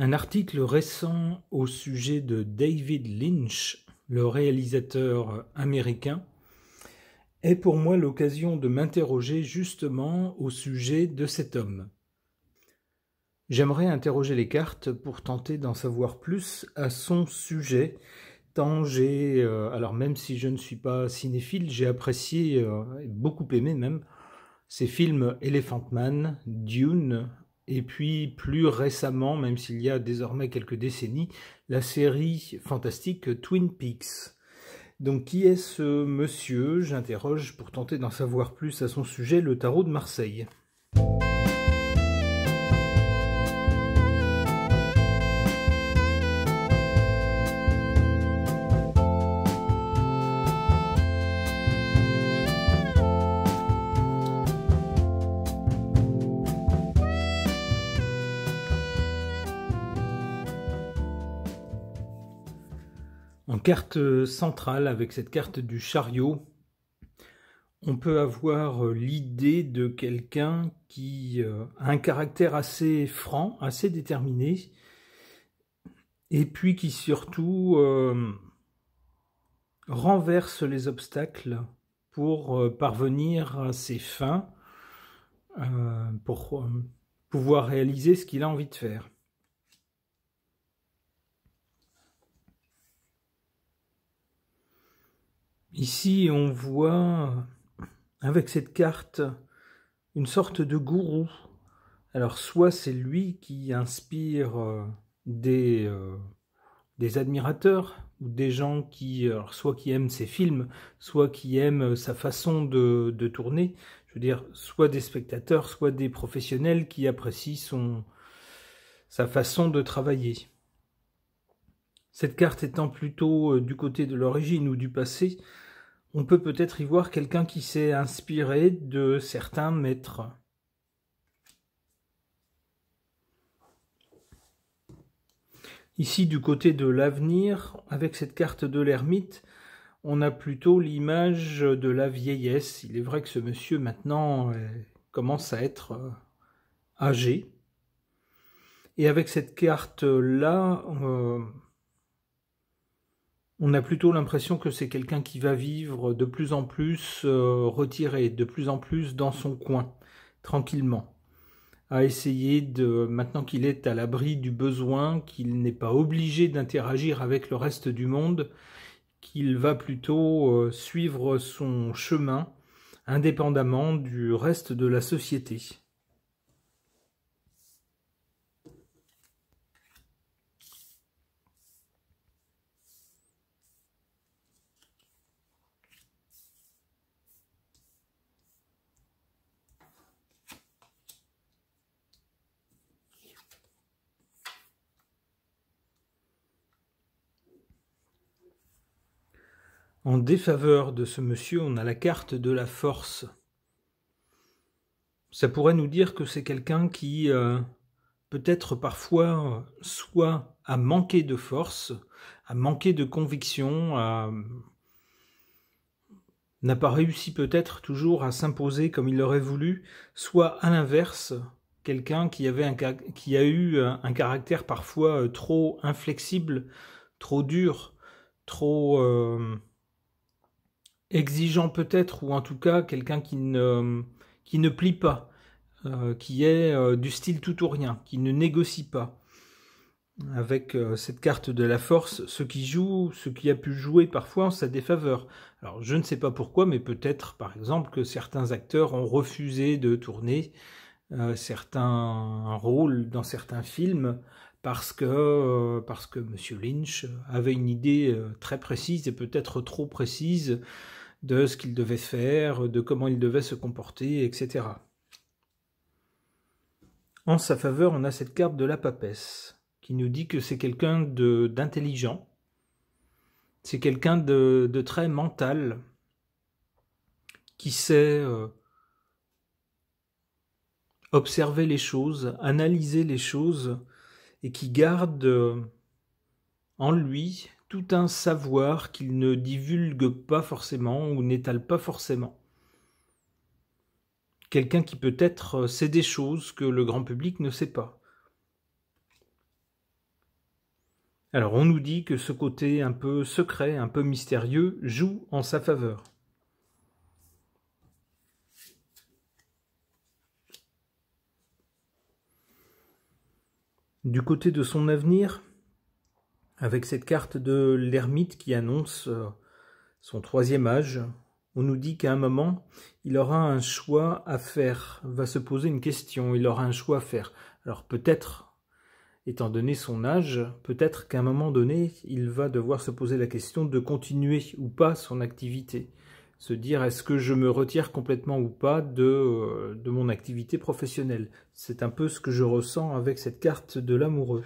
Un article récent au sujet de David Lynch, le réalisateur américain, est pour moi l'occasion de m'interroger justement au sujet de cet homme. J'aimerais interroger les cartes pour tenter d'en savoir plus à son sujet, tant j'ai, alors même si je ne suis pas cinéphile, j'ai apprécié, beaucoup aimé même, ces films Elephant Man, Dune, et puis plus récemment, même s'il y a désormais quelques décennies, la série fantastique Twin Peaks. Donc qui est ce monsieur? J'interroge pour tenter d'en savoir plus à son sujet le tarot de Marseille. En carte centrale, avec cette carte du chariot, on peut avoir l'idée de quelqu'un qui a un caractère assez franc, assez déterminé, et puis qui surtout renverse les obstacles pour parvenir à ses fins, pour pouvoir réaliser ce qu'il a envie de faire. Ici, on voit, avec cette carte, une sorte de gourou. Alors, soit c'est lui qui inspire des admirateurs, ou des gens qui, alors, soit qui aiment ses films, soit qui aiment sa façon de tourner. Je veux dire, soit des spectateurs, soit des professionnels qui apprécient sa façon de travailler. Cette carte étant plutôt du côté de l'origine ou du passé, on peut peut-être y voir quelqu'un qui s'est inspiré de certains maîtres. Ici, du côté de l'avenir, avec cette carte de l'ermite, on a plutôt l'image de la vieillesse. Il est vrai que ce monsieur, maintenant, commence à être âgé. Et avec cette carte-là, on a plutôt l'impression que c'est quelqu'un qui va vivre de plus en plus retiré, de plus en plus dans son coin, tranquillement, à essayer de, maintenant qu'il est à l'abri du besoin, qu'il n'est pas obligé d'interagir avec le reste du monde, qu'il va plutôt suivre son chemin indépendamment du reste de la société. En défaveur de ce monsieur, on a la carte de la force. Ça pourrait nous dire que c'est quelqu'un qui peut-être parfois soit a manqué de force, a manqué de conviction, n'a pas réussi peut-être toujours à s'imposer comme il l'aurait voulu, soit à l'inverse, quelqu'un qui a eu un caractère parfois trop inflexible, trop dur, trop exigeant peut-être, ou en tout cas quelqu'un qui ne plie pas, qui est du style tout ou rien, qui ne négocie pas. Avec cette carte de la force, ce qui a pu jouer parfois en sa défaveur. Alors je ne sais pas pourquoi, mais peut-être par exemple que certains acteurs ont refusé de tourner certains rôles dans certains films parce que Monsieur Lynch avait une idée très précise et peut-être trop précise de ce qu'il devait faire, de comment il devait se comporter, etc. En sa faveur, on a cette carte de la papesse, qui nous dit que c'est quelqu'un d'intelligent, c'est quelqu'un de très mental, qui sait observer les choses, analyser les choses, et qui garde en lui tout un savoir qu'il ne divulgue pas forcément ou n'étale pas forcément. Quelqu'un qui peut-être sait des choses que le grand public ne sait pas. Alors on nous dit que ce côté un peu secret, un peu mystérieux, joue en sa faveur. Du côté de son avenir, avec cette carte de l'ermite qui annonce son 3e âge, on nous dit qu'à un moment, il aura un choix à faire, va se poser une question, il aura un choix à faire. Alors peut-être, étant donné son âge, peut-être qu'à un moment donné, il va devoir se poser la question de continuer ou pas son activité. Se dire, est-ce que je me retire complètement ou pas de mon activité professionnelle? C'est un peu ce que je ressens avec cette carte de l'amoureux.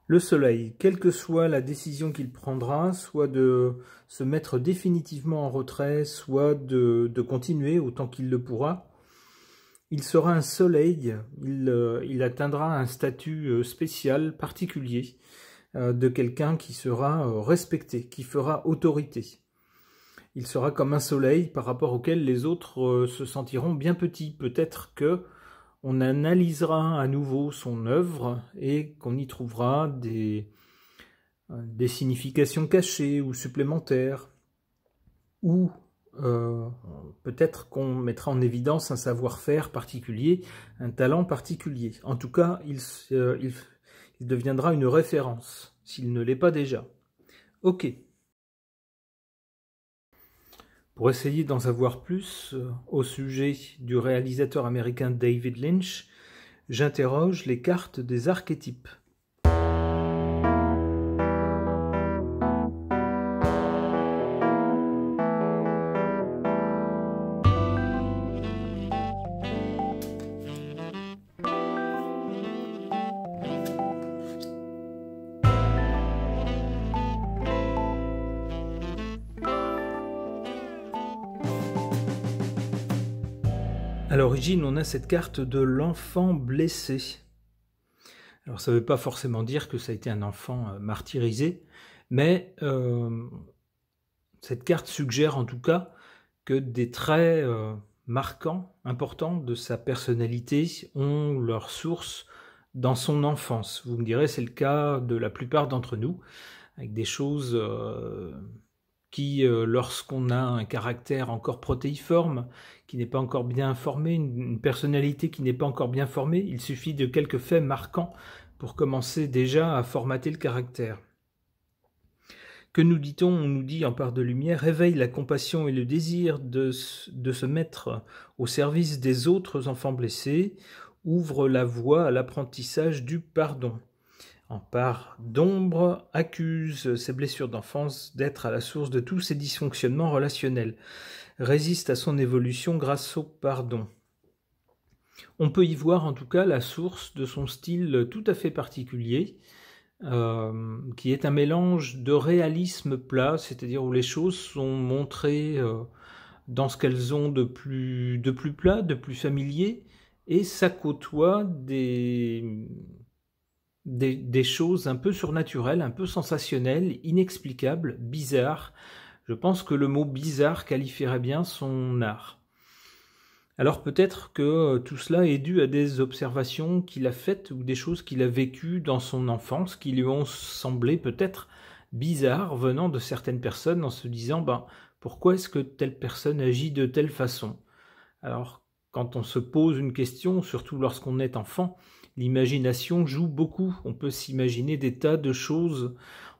Le soleil, quelle que soit la décision qu'il prendra, soit de se mettre définitivement en retrait, soit de continuer autant qu'il le pourra, il sera un soleil, il atteindra un statut spécial, particulier, de quelqu'un qui sera respecté, qui fera autorité. Il sera comme un soleil par rapport auquel les autres se sentiront bien petits. Peut-être que on analysera à nouveau son œuvre et qu'on y trouvera des significations cachées ou supplémentaires, ou peut-être qu'on mettra en évidence un savoir-faire particulier, un talent particulier. En tout cas, il deviendra une référence, s'il ne l'est pas déjà. Ok. Pour essayer d'en savoir plus au sujet du réalisateur américain David Lynch, j'interroge les cartes des archétypes. À l'origine, on a cette carte de l'enfant blessé. Alors ça ne veut pas forcément dire que ça a été un enfant martyrisé, mais cette carte suggère en tout cas que des traits marquants, importants de sa personnalité ont leur source dans son enfance. Vous me direz, c'est le cas de la plupart d'entre nous, avec des choses qui, lorsqu'on a un caractère encore protéiforme, qui n'est pas encore bien formé, une personnalité qui n'est pas encore bien formée, il suffit de quelques faits marquants pour commencer déjà à formater le caractère. Que nous dit-on? On nous dit en part de lumière, réveille la compassion et le désir de se mettre au service des autres enfants blessés, ouvre la voie à l'apprentissage du pardon. En part d'ombre, accuse ses blessures d'enfance d'être à la source de tous ses dysfonctionnements relationnels, résiste à son évolution grâce au pardon. On peut y voir en tout cas la source de son style tout à fait particulier, qui est un mélange de réalisme plat, c'est-à-dire où les choses sont montrées dans ce qu'elles ont de plus plat, de plus familier, et ça côtoie des choses un peu surnaturelles, un peu sensationnelles, inexplicables, bizarres. Je pense que le mot bizarre qualifierait bien son art. Alors peut-être que tout cela est dû à des observations qu'il a faites ou des choses qu'il a vécues dans son enfance qui lui ont semblé peut-être bizarres venant de certaines personnes en se disant pourquoi est-ce que telle personne agit de telle façon? Alors quand on se pose une question, surtout lorsqu'on est enfant, l'imagination joue beaucoup. On peut s'imaginer des tas de choses,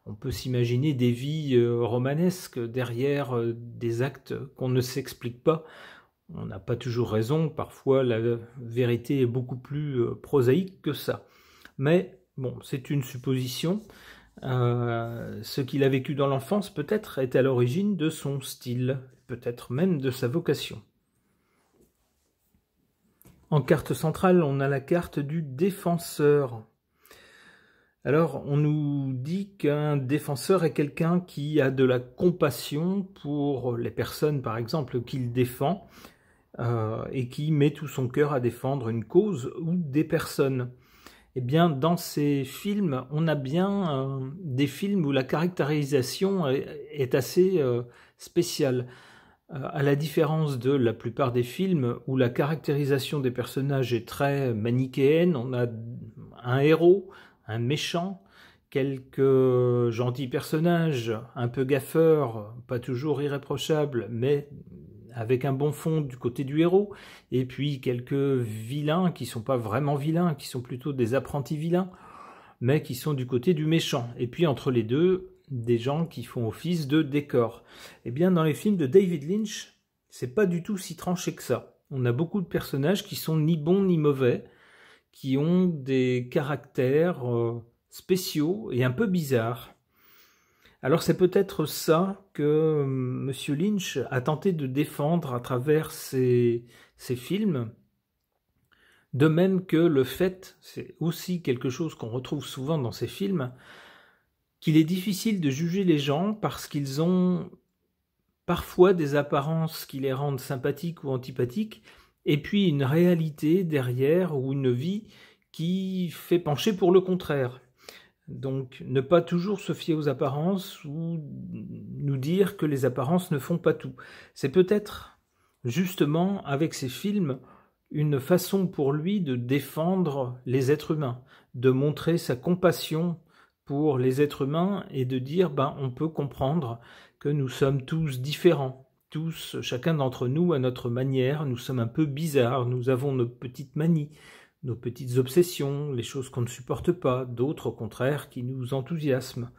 on peut s'imaginer des vies romanesques derrière des actes qu'on ne s'explique pas. On n'a pas toujours raison, parfois la vérité est beaucoup plus prosaïque que ça. Mais bon, c'est une supposition. Ce qu'il a vécu dans l'enfance peut-être est à l'origine de son style, peut-être même de sa vocation. En carte centrale, on a la carte du défenseur. Alors, on nous dit qu'un défenseur est quelqu'un qui a de la compassion pour les personnes, par exemple, qu'il défend, et qui met tout son cœur à défendre une cause ou des personnes. Eh bien, dans ces films, on a bien des films où la caractérisation est assez spéciale. À la différence de la plupart des films où la caractérisation des personnages est très manichéenne, on a un héros, un méchant, quelques gentils personnages, un peu gaffeurs, pas toujours irréprochables, mais avec un bon fond du côté du héros, et puis quelques vilains qui sont pas vraiment vilains, qui sont plutôt des apprentis vilains, mais qui sont du côté du méchant. Et puis entre les deux, des gens qui font office de décor. Eh bien, dans les films de David Lynch, c'est pas du tout si tranché que ça. On a beaucoup de personnages qui sont ni bons ni mauvais, qui ont des caractères spéciaux et un peu bizarres. Alors c'est peut-être ça que M. Lynch a tenté de défendre à travers ses films, de même que le fait, c'est aussi quelque chose qu'on retrouve souvent dans ces films, qu'il est difficile de juger les gens parce qu'ils ont parfois des apparences qui les rendent sympathiques ou antipathiques, et puis une réalité derrière ou une vie qui fait pencher pour le contraire. Donc ne pas toujours se fier aux apparences ou nous dire que les apparences ne font pas tout. C'est peut-être justement avec ces films une façon pour lui de défendre les êtres humains, de montrer sa compassion pour les êtres humains et de dire on peut comprendre que nous sommes tous différents, tous, chacun d'entre nous à notre manière, nous sommes un peu bizarres, nous avons nos petites manies, nos petites obsessions, les choses qu'on ne supporte pas, d'autres au contraire qui nous enthousiasment.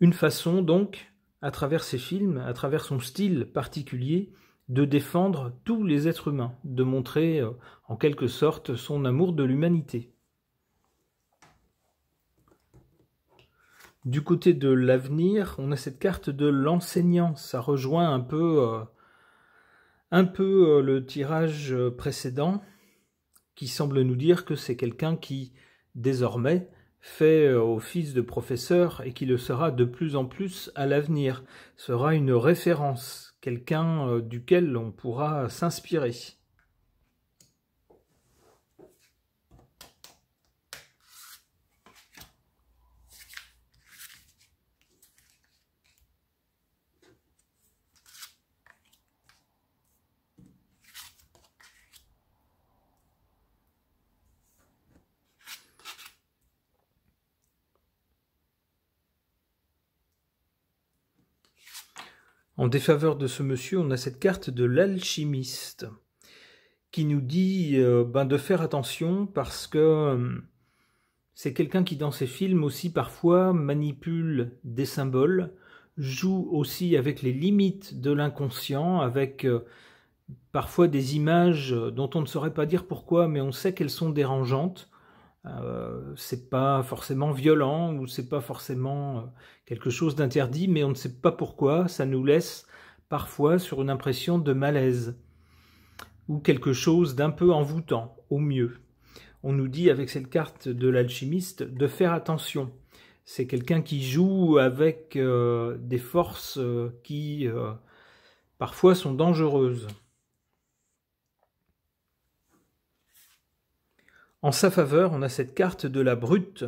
Une façon donc, à travers ces films, à travers son style particulier, de défendre tous les êtres humains, de montrer en quelque sorte son amour de l'humanité. Du côté de l'avenir, on a cette carte de l'enseignant, ça rejoint un peu le tirage précédent, qui semble nous dire que c'est quelqu'un qui, désormais, fait office de professeur et qui le sera de plus en plus à l'avenir, sera une référence, quelqu'un duquel on pourra s'inspirer. En défaveur de ce monsieur, on a cette carte de l'alchimiste qui nous dit de faire attention parce que c'est quelqu'un qui dans ses films aussi parfois manipule des symboles, joue aussi avec les limites de l'inconscient, avec parfois des images dont on ne saurait pas dire pourquoi, mais on sait qu'elles sont dérangeantes. C'est pas forcément violent ou c'est pas forcément quelque chose d'interdit, mais on ne sait pas pourquoi, ça nous laisse parfois sur une impression de malaise ou quelque chose d'un peu envoûtant, au mieux. On nous dit avec cette carte de l'alchimiste de faire attention. C'est quelqu'un qui joue avec des forces qui parfois sont dangereuses. En sa faveur, on a cette carte de la brute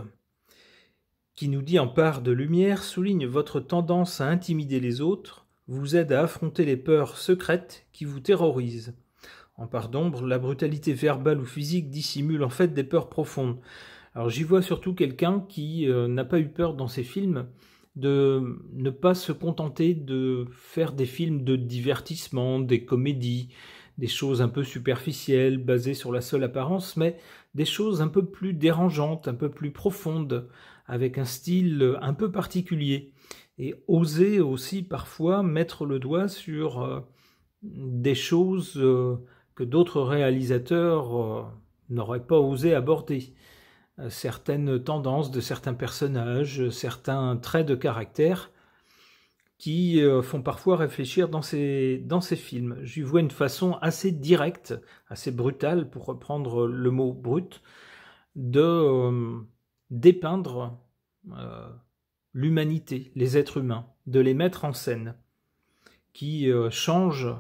qui nous dit en part de lumière, souligne votre tendance à intimider les autres, vous aide à affronter les peurs secrètes qui vous terrorisent. En part d'ombre, la brutalité verbale ou physique dissimule en fait des peurs profondes. Alors j'y vois surtout quelqu'un qui n'a pas eu peur dans ses films de ne pas se contenter de faire des films de divertissement, des comédies, des choses un peu superficielles, basées sur la seule apparence, mais des choses un peu plus dérangeantes, un peu plus profondes, avec un style un peu particulier. Et oser aussi parfois mettre le doigt sur des choses que d'autres réalisateurs n'auraient pas osé aborder. Certaines tendances de certains personnages, certains traits de caractère qui font parfois réfléchir dans ces films. J'y vois une façon assez directe, assez brutale, pour reprendre le mot brut, de dépeindre l'humanité, les êtres humains, de les mettre en scène, qui changent,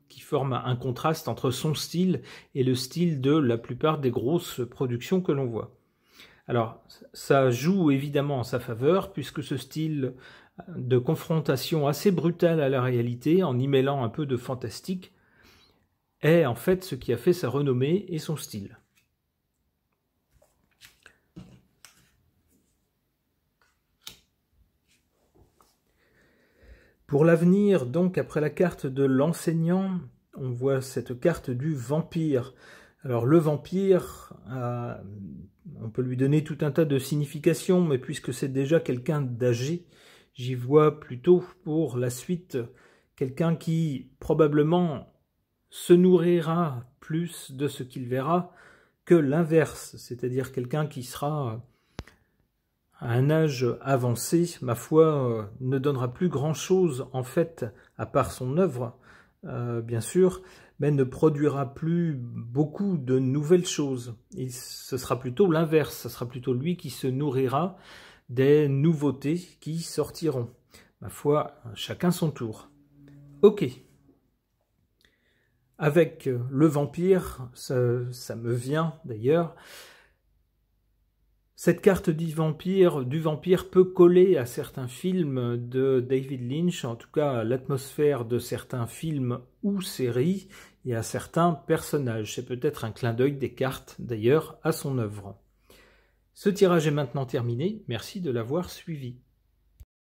qui forment un contraste entre son style et le style de la plupart des grosses productions que l'on voit. Alors, ça joue évidemment en sa faveur, puisque ce style de confrontation assez brutale à la réalité, en y mêlant un peu de fantastique, est en fait ce qui a fait sa renommée et son style. Pour l'avenir, donc, après la carte de l'enseignant, on voit cette carte du vampire. Alors le vampire, on peut lui donner tout un tas de significations, mais puisque c'est déjà quelqu'un d'âgé, j'y vois plutôt pour la suite quelqu'un qui probablement se nourrira plus de ce qu'il verra que l'inverse, c'est-à-dire quelqu'un qui sera à un âge avancé, ma foi, ne donnera plus grand-chose en fait, à part son œuvre, bien sûr, mais ne produira plus beaucoup de nouvelles choses. Et ce sera plutôt l'inverse, ce sera plutôt lui qui se nourrira des nouveautés qui sortiront. Ma foi, chacun son tour. Ok. Avec le vampire, ça me vient d'ailleurs, cette carte du vampire peut coller à certains films de David Lynch, en tout cas à l'atmosphère de certains films ou séries et à certains personnages. C'est peut-être un clin d'œil des cartes d'ailleurs à son œuvre. Ce tirage est maintenant terminé, merci de l'avoir suivi.